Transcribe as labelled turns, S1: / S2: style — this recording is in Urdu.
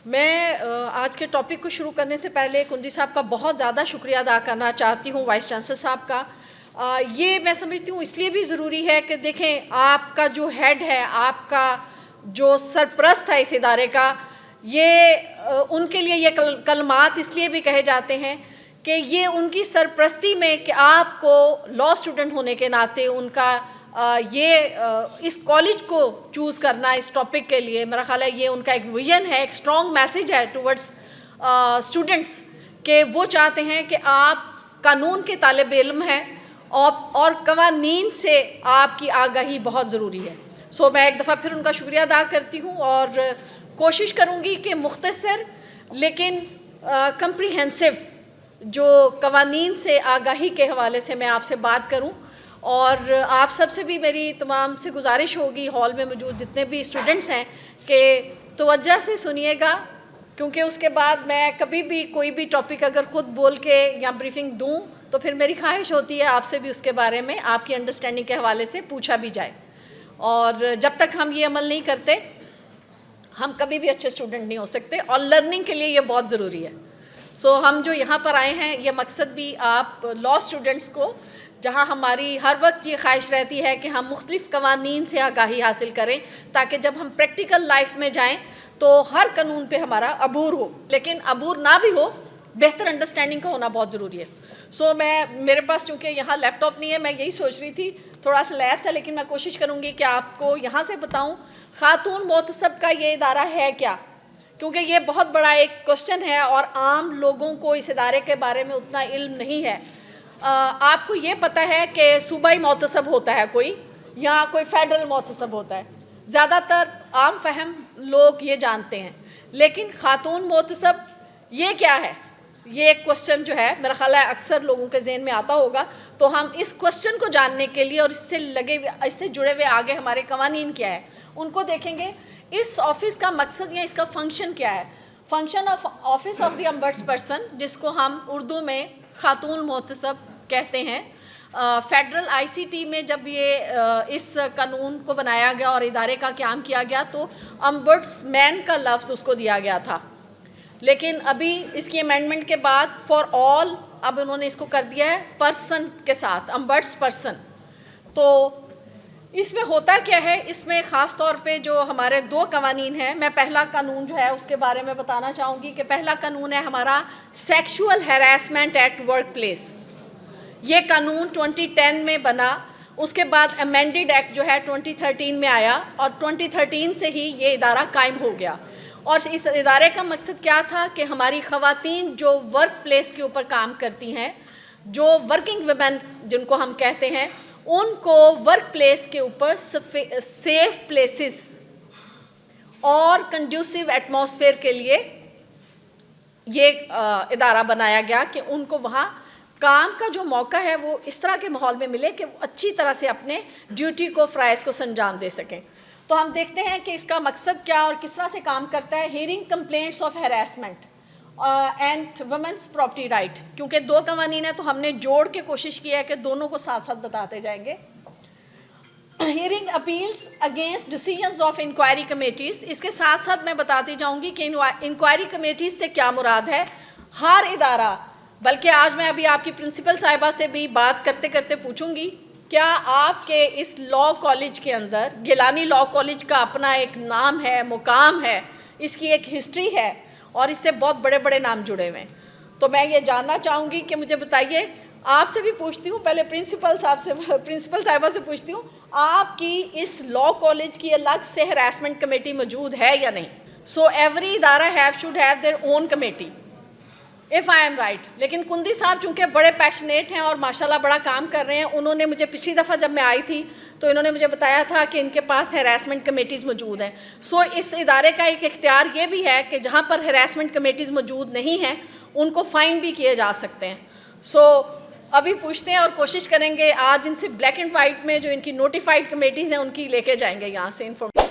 S1: میں آج کے ٹاپک کو شروع کرنے سے پہلے کنجی صاحب کا بہت زیادہ شکریہ ادا کرنا چاہتی ہوں، وائس چانسلر صاحب کا۔ یہ میں سمجھتی ہوں اس لیے بھی ضروری ہے کہ دیکھیں آپ کا جو ہیڈ ہے، آپ کا جو سرپرست ہے اس ادارے کا، یہ ان کے لیے یہ کلمات اس لیے بھی کہے جاتے ہیں کہ یہ ان کی سرپرستی میں کہ آپ کو لاء اسٹوڈنٹ ہونے کے ناطے ان کا اس کالج کو چوز کرنا اس ٹاپک کے لیے، میرا خیال ہے یہ ان کا ایک ویژن ہے، ایک اسٹرانگ میسیج ہے ٹورڈز اسٹوڈنٹس کہ وہ چاہتے ہیں کہ آپ قانون کے طالب علم ہیں اور قوانین سے آپ کی آگاہی بہت ضروری ہے۔ میں ایک دفعہ پھر ان کا شکریہ ادا کرتی ہوں اور کوشش کروں گی کہ مختصر لیکن کمپریہنسو جو قوانین سے آگاہی کے حوالے سے میں آپ سے بات کروں، اور آپ سب سے بھی میری تمام سے گزارش ہوگی، ہال میں موجود جتنے بھی اسٹوڈنٹس ہیں، کہ توجہ سے سنیے گا، کیونکہ اس کے بعد میں کبھی بھی کوئی بھی ٹاپک اگر خود بول کے یا بریفنگ دوں تو پھر میری خواہش ہوتی ہے آپ سے بھی اس کے بارے میں آپ کی انڈرسٹینڈنگ کے حوالے سے پوچھا بھی جائے، اور جب تک ہم یہ عمل نہیں کرتے ہم کبھی بھی اچھے اسٹوڈنٹ نہیں ہو سکتے، اور لرننگ کے لیے یہ بہت ضروری ہے۔ ہم جو یہاں پر آئے ہیں، یہ مقصد بھی آپ لاء اسٹوڈنٹس کو، جہاں ہماری ہر وقت یہ خواہش رہتی ہے کہ ہم مختلف قوانین سے آگاہی حاصل کریں تاکہ جب ہم پریکٹیکل لائف میں جائیں تو ہر قانون پہ ہمارا عبور ہو، لیکن عبور نہ بھی ہو، بہتر انڈرسٹینڈنگ کا ہونا بہت ضروری ہے۔ میرے پاس چونکہ یہاں لیپ ٹاپ نہیں ہے، میں یہی سوچ رہی تھی تھوڑا سا لیبس ہے، لیکن میں کوشش کروں گی کہ آپ کو یہاں سے بتاؤں خاتون محتسب کا یہ ادارہ ہے کیا، کیونکہ یہ بہت بڑا ایک کوسچن ہے اور عام لوگوں کو اس ادارے کے بارے میں اتنا علم نہیں ہے۔ آپ کو یہ پتہ ہے کہ صوبائی محتسب ہوتا ہے کوئی، یا کوئی فیڈرل محتسب ہوتا ہے، زیادہ تر عام فہم لوگ یہ جانتے ہیں، لیکن خاتون محتسب یہ کیا ہے، یہ ایک کوسچن جو ہے میرا خیال ہے اکثر لوگوں کے ذہن میں آتا ہوگا، تو ہم اس کوسچن کو جاننے کے لیے اور اس سے جڑے ہوئے آگے ہمارے قوانین کیا ہے ان کو دیکھیں گے۔ اس آفس کا مقصد یا اس کا فنکشن کیا ہے؟ Function of office of the ombudsperson, جس کو ہم اردو میں خاتون محتسب کہتے ہیں۔ فیڈرل آئی سی ٹی میں جب یہ اس قانون کو بنایا گیا اور ادارے کا قیام کیا گیا تو امبڈس مین کا لفظ اس کو دیا گیا تھا، لیکن ابھی اس کی امینڈمنٹ کے بعد فار آل اب انہوں نے اس کو کر دیا ہے پرسن کے ساتھ، امبڈس پرسن۔ تو اس میں ہوتا کیا ہے، اس میں خاص طور پہ جو ہمارے دو قوانین ہیں، میں پہلا قانون جو ہے اس کے بارے میں بتانا چاہوں گی کہ پہلا قانون ہے ہمارا sexual harassment at workplace. یہ قانون 2010 میں بنا، اس کے بعد امینڈڈ ایکٹ جو ہے 2013 میں آیا، اور 2013 سے ہی یہ ادارہ قائم ہو گیا۔ اور اس ادارے کا مقصد کیا تھا کہ ہماری خواتین جو ورک پلیس کے اوپر کام کرتی ہیں، جو ورکنگ ویمن جن کو ہم کہتے ہیں، ان کو ورک پلیس کے اوپر سیف پلیسز اور کنڈیوسیو ایٹماسفیئر کے لیے یہ ادارہ بنایا گیا کہ ان کو وہاں کام کا جو موقع ہے وہ اس طرح کے ماحول میں ملے کہ وہ اچھی طرح سے اپنے ڈیوٹی کو، فرائض کو سنجام دے سکیں۔ تو ہم دیکھتے ہیں کہ اس کا مقصد کیا اور کس طرح سے کام کرتا ہے۔ Hearing complaints of harassment and women's property right, کیونکہ دو قوانین ہیں تو ہم نے جوڑ کے کوشش کی ہے کہ دونوں کو ساتھ ساتھ بتاتے جائیں گے۔ Hearing appeals against decisions of inquiry committees, اس کے ساتھ ساتھ میں بتاتی جاؤں گی کہ انکوائری کمیٹیز سے کیا مراد ہے۔ ہر ادارہ، بلکہ آج میں ابھی آپ کی پرنسپل صاحبہ سے بھی بات کرتے کرتے پوچھوں گی، کیا آپ کے اس لاء کالج کے اندر، گیلانی لاء کالج کا اپنا ایک نام ہے، مقام ہے، اس کی ایک ہسٹری ہے، اور اس سے بہت بڑے بڑے نام جڑے ہوئے ہیں۔ تو میں یہ جاننا چاہوں گی کہ مجھے بتائیے، آپ سے بھی پوچھتی ہوں، پہلے پرنسپل صاحبہ سے پوچھتی ہوں، آپ کی اس لاء کالج کی الگ سے ہراسمنٹ کمیٹی موجود ہے یا نہیں؟ ایوری ادارہ should have their own committee if I am right۔ لیکن کندی صاحب چونکہ بڑے پیشنیٹ ہیں اور ماشاءاللہ بڑا کام کر رہے ہیں، انہوں نے مجھے پچھلی دفعہ جب میں آئی تھی تو انہوں نے مجھے بتایا تھا کہ ان کے پاس ہیراسمنٹ کمیٹیز موجود ہیں۔ اس ادارے کا ایک اختیار یہ بھی ہے کہ جہاں پر ہیراسمنٹ کمیٹیز موجود نہیں ہیں ان کو فائن بھی کیے جا سکتے ہیں۔ ابھی پوچھتے ہیں اور کوشش کریں گے آج ان سے بلیک اینڈ وائٹ میں جو ان کی نوٹیفائڈ کمیٹیز ہیں ان کی لے کے جائیں گے یہاں سے انفارمیشن۔